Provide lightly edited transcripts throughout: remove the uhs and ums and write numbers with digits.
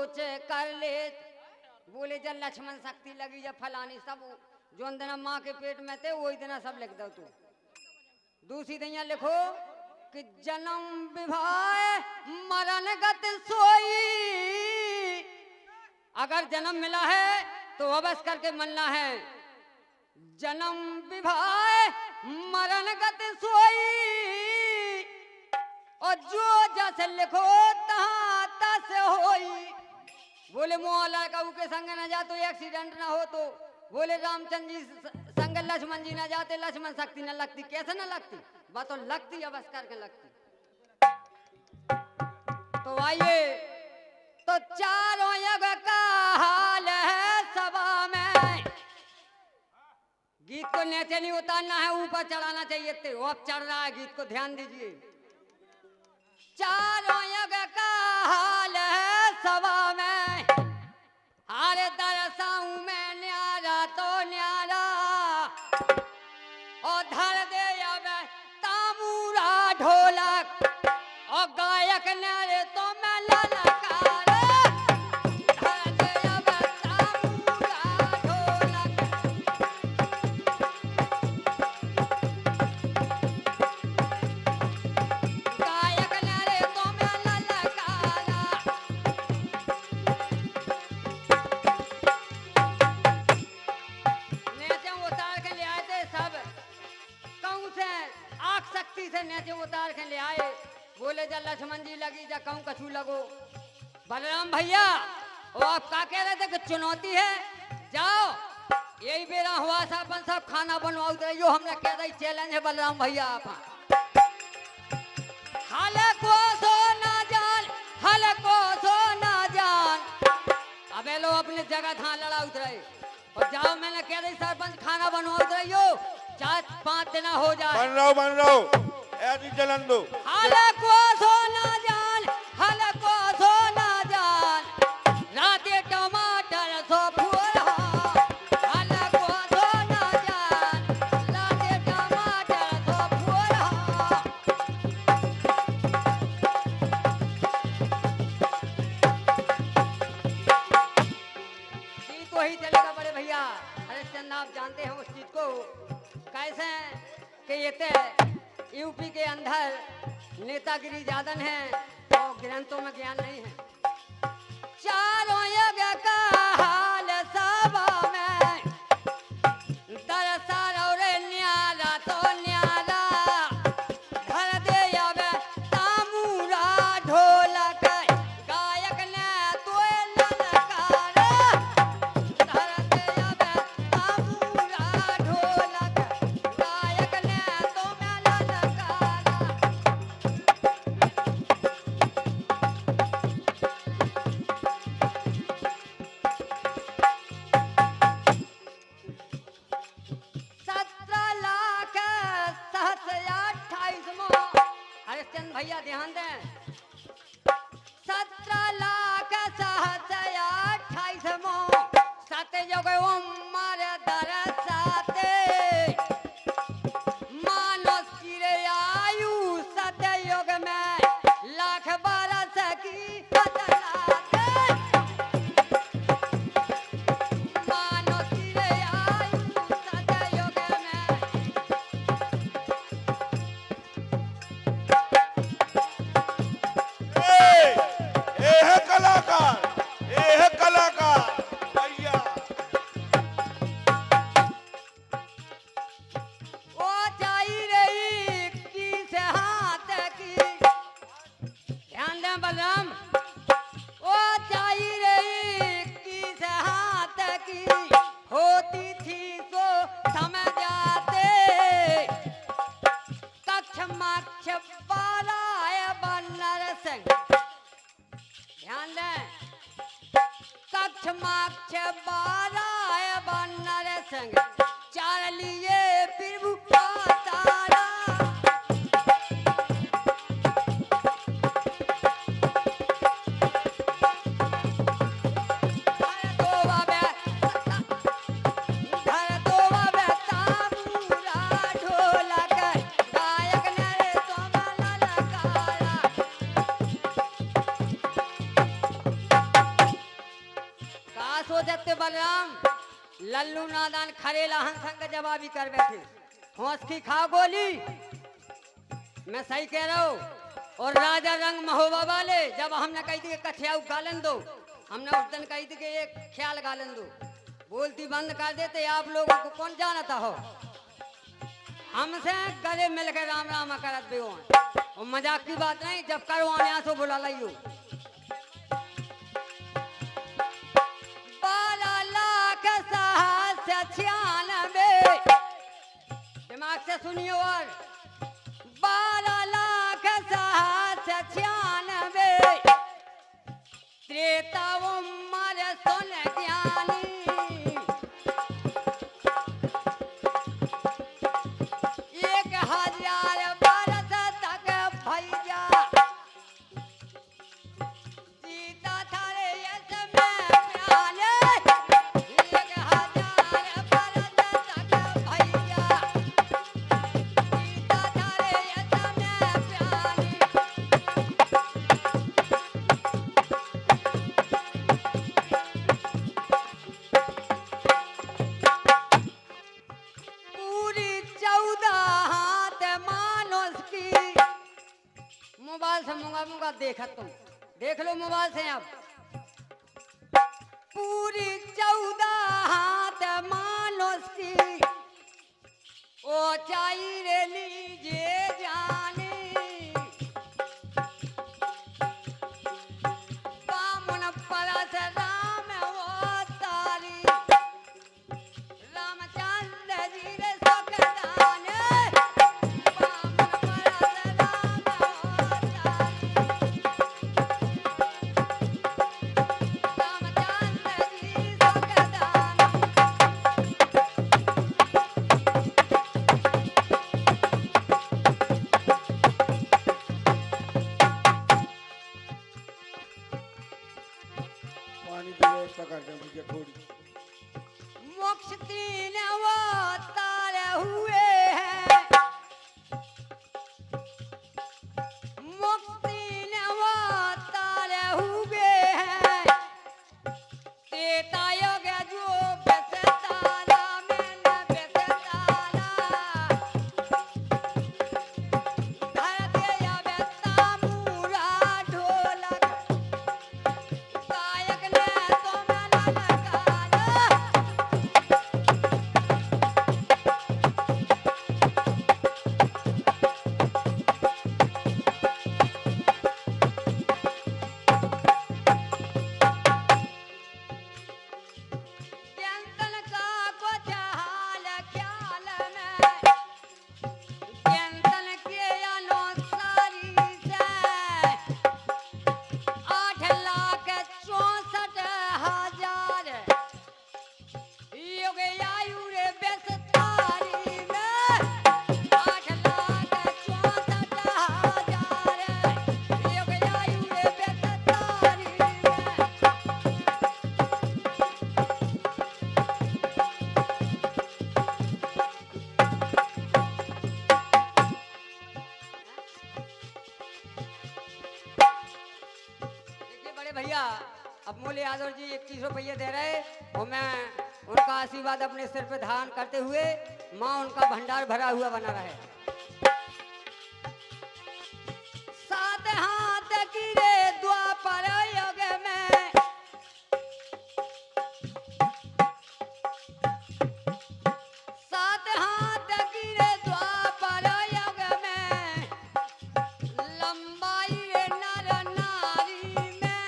सोच कर ले। बोले जब लक्ष्मण शक्ति लगी जब फलानी सब जो दिन माँ के पेट में थे वही दिन सब लिख दो तू। दूसरी दैया लिखो कि जन्म विवाह मरण गत सोई। अगर जन्म मिला है तो अवश्य करके मरना है। जन्म विवाह मरण गत सोई और जो जैसे लिखो तहाँ तस होई। बोले मोहल्ला का के संग न जा तो एक्सीडेंट ना हो तो। बोले रामचंद्र जी संग लक्ष्मण जी न जाते लक्ष्मण शक्ति न लगती। कैसे न लगती? बात तो लगती अवश्य करके लगती। तो आइए तो चारों युग का हाल है सभा में। गीत को नीचे नहीं उतारना है, ऊपर चढ़ाना चाहिए थे। वो अब चढ़ रहा है गीत को ध्यान दीजिए। चारों युग का हाल है सभा में, हारे दरसाऊं में न्यारा तो न्यारा और धर दे अब तामूरा ढोलक और गायक न्यारे तो मैं ललकार। धर दे अब तामूरा ढोलक गायक न्यारे तो मैं ललकारा। नेचे उतार के ले आए थे सब कहूँ से आग शक्ति से नेचे उतार के ले आए। बोले जब लक्ष्मण जी लगी जब कहूँ कछू लगो। बलराम भैया वो आप क्या कह रहे थे कि चुनौती है? जाओ यही बेरा हुआ सा अपन सब खाना बनवाओ रहियो। हमने कह रही चैलेंज है बलराम भैया आप। हल को सो ना जान, हल को सो ना जान। अबे लो अपनी जगह था लड़ा उतरे और जाओ। मैंने कह रही सरपंच खाना बनवाओ रहियो 4-5 दिन हो जाए। बन रहो ऐसी चलन दो। हल को सो ना जान, हल को सो ना जान। राते टमाटर सो फूल हल को सो ना जान। राते टमाटर सो फूल चीज तो ही चलेगा बड़े भैया। अरे चंद आप जानते हैं उस चीज को कैसे कि ये तो यूपी के अंदर नेतागिरी ज्यादा है और ग्रंथों में ज्ञान नहीं है। चारों युग का हाल सभा में दरसार और न्यारा तो न्यारा धर दे अब तामूरा ढोलक गायक ने तो ललकार। धर दे अब तामूरा ढोलक गायक ने तो मैं ललकार। हरिश्चंद्र भैया ध्यान दें। 17,28,28 सतयुग उम्र दरसाते मानस की रे आयु सतयुग में लाख बरस की बदलाते। मानस की रे आयु सतयुग में ये है कलाकार, ये है कलाकार भैया। ओ जाई रही की से हाथ की। ध्यान दें बलराम। ओ जाई रही की से हाथ की होती थी सो समझ जाते। कक्ष मक्ष पाराय बन्नर सिंह। ध्यान दें। कक्ष मक्ष पाराय बन्नर सिंह चार लिए प्रभु का तारा। धर दो अब तामूरा ढोलक गायक ने तो मैं ललकारा। सोचते बलराम लल्लू नादान खरेला हंसंग जवाबी कर बैठे हौस की खा गोली। मैं सही कह रहा हूँ। और राजा रंग महोबा वाले जब हमने कही थी कि कठियाऊ गालन दो, हमने उस दिन कही थी कि एक ख्याल गालन दो, बोलती बंद कर देते आप लोगों को कौन जानता हो। हमसे गले मिलकर राम राम करत भी हो और मजाक की बात नहीं, जब करो आने सो बुला लियो। 12,96,96 दिमाग से सुनिए और 12,96,96 त्रेता उम्र सुन ज्ञानी 1,000 बरस तक भैया सीता थारे यश में प्याले 1,000 बरस तक भैया सीता थारे यश में प्याले। पूरी 14 हाथ मानुष की मोबाइल से मुंगा देखा तुम देख लो मोबाइल से अब। पूरी 14 हाथ मानुष की ऊंचाई रे लीजिए जानी बामन परस राम अवतारी रामचंद्र जी रे सुखदाने बामन परस राम अवतारी रामचंद्र जी सुखदाने। पानी की व्यवस्था कर दें भैया थोड़ी। मोक्ष 3 अवतार हुए हैं, मोक्ष 3 अवतार हुए हैं। त्रेता युग जो बेसतारा में न बेसतारा धर दिया बेतामूरा ढोलक गायक ने तो मैं ललकारा। जंतन का कुछ हाल ख्याल में जंतन के अनुसारी से 8,64,000 युग आयु रे बेसतारी में 8,64,000 युग आयु रे बेसतारी में। देखिए बड़े भैया अब मोले यादव जी 21 रुपये दे रहे और मैं उनका आशीर्वाद अपने सिर पे धारण करते हुए माँ उनका भंडार भरा हुआ बना रहे। 7 हाथ गिरे द्वापर युग में 7 हाथ गिरे द्वापर युग में लंबाई रे नर नारी में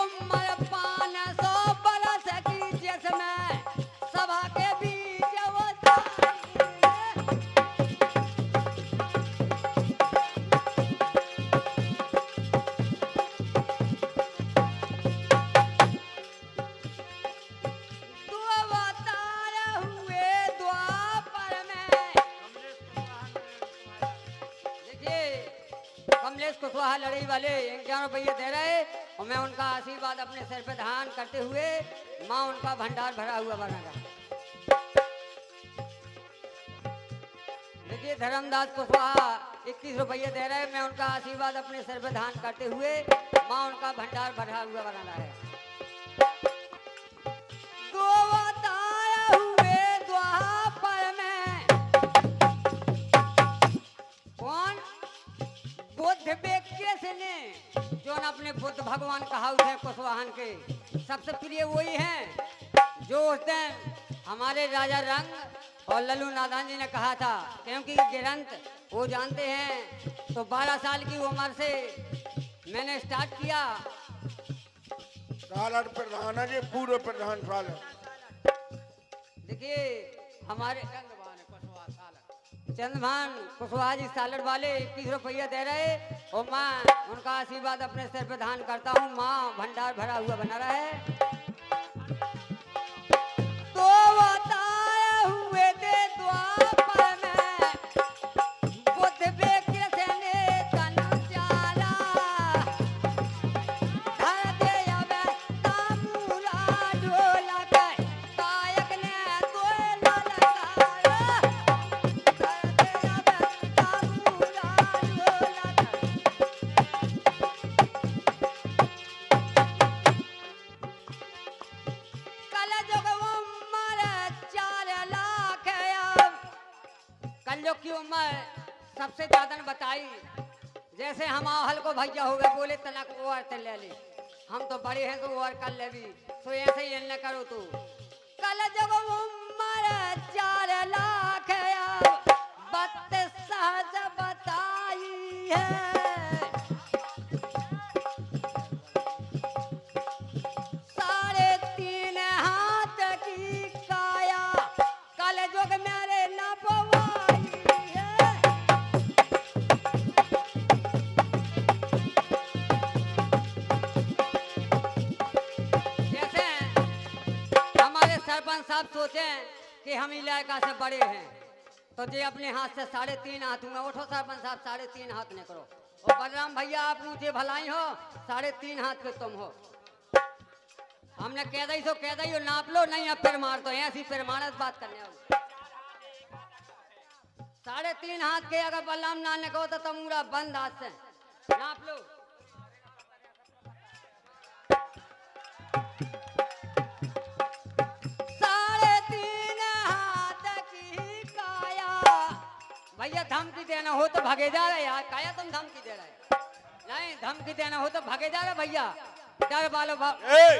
उम्र 500 बरस की जिसमें सभा के बीच वो दो अवतार हुए द्वापर में। देखिए कमलेश कुशवाहा लड़ाई वाले 51 रुपये दे रहे और मैं उनका आशीर्वाद अपने सिर पे धारण करते हुए माँ उनका भंडार भरा हुआ बना रहा। देखिए धर्मदास कुशवाहा 21 रुपये दे रहे मैं उनका आशीर्वाद अपने सिर पे धारण करते हुए माँ उनका भंडार भरा हुआ बना रहा है। जो न अपने बुद्ध भगवान कहा उसे कुशवाहन के सबसे प्रिय वही हैं जो उस दिन हमारे राजा रंग और लल्लू नादान जी ने कहा था, क्योंकि ग्रंथ वो जानते हैं। तो 12 साल की उम्र से मैंने स्टार्ट किया। सालर प्रधान है जी, पूर्व प्रधान सालर। देखिए हमारे चंद्रभान कुशवाहा जी सालर वाले 21 रुपया दे रहे और मैं उनका आशीर्वाद अपने सिर पे धारण करता हूँ। माँ भंडार भरा हुआ बना रहे। तो बताए हुए थे द्वापर में बुद्ध बे कृष्ण तनु चाला धर दे अबे तामूला ढोलक गायक ने दोला लगाया धर दे अबे तामूला ढोलक। कलयुग उम्र 4 लाख है अब। कलयुग की उम्र सबसे ज्यादा न बताई। जैसे हम आहल को भैया हो गए बोले तनक ओवर ते ले ले, हम तो बड़े हैं तो ओवर कर ले भी, तो ऐसे ही न करो तू। कलयुग उम्र 4 लाख है अब 32 सहज बताई है। साढ़े 3 हाथ की काया कलयुग मेरे न पवाई है। जैसे हमारे सरपंच साहब सोचे कि हम इलाका से बड़े हैं तो जे अपने हाथ से 3.5 हाथ हुए। उठो सरपंच साहब 3.5 हाथ ने करो। और बलराम भैया आप ऊंचे भलाई हो, 3.5 हाथ पे तुम हो। हमने कह दी तो कह दी, नाप लो नहीं अब फिर मार दो। ऐसी फिर मानस बात करने वाली 3.5 हाथ के अगर बलराम नाने कहो तो तमूरा बंद हाथ से नाप लो। साढ़े 3 हाथ की काया। भैया धमकी देना हो तो भागे जा रहे यार, काया तुम धमकी दे रहे। नहीं धमकी देना हो तो भागे जा रहे भैया। डर वालो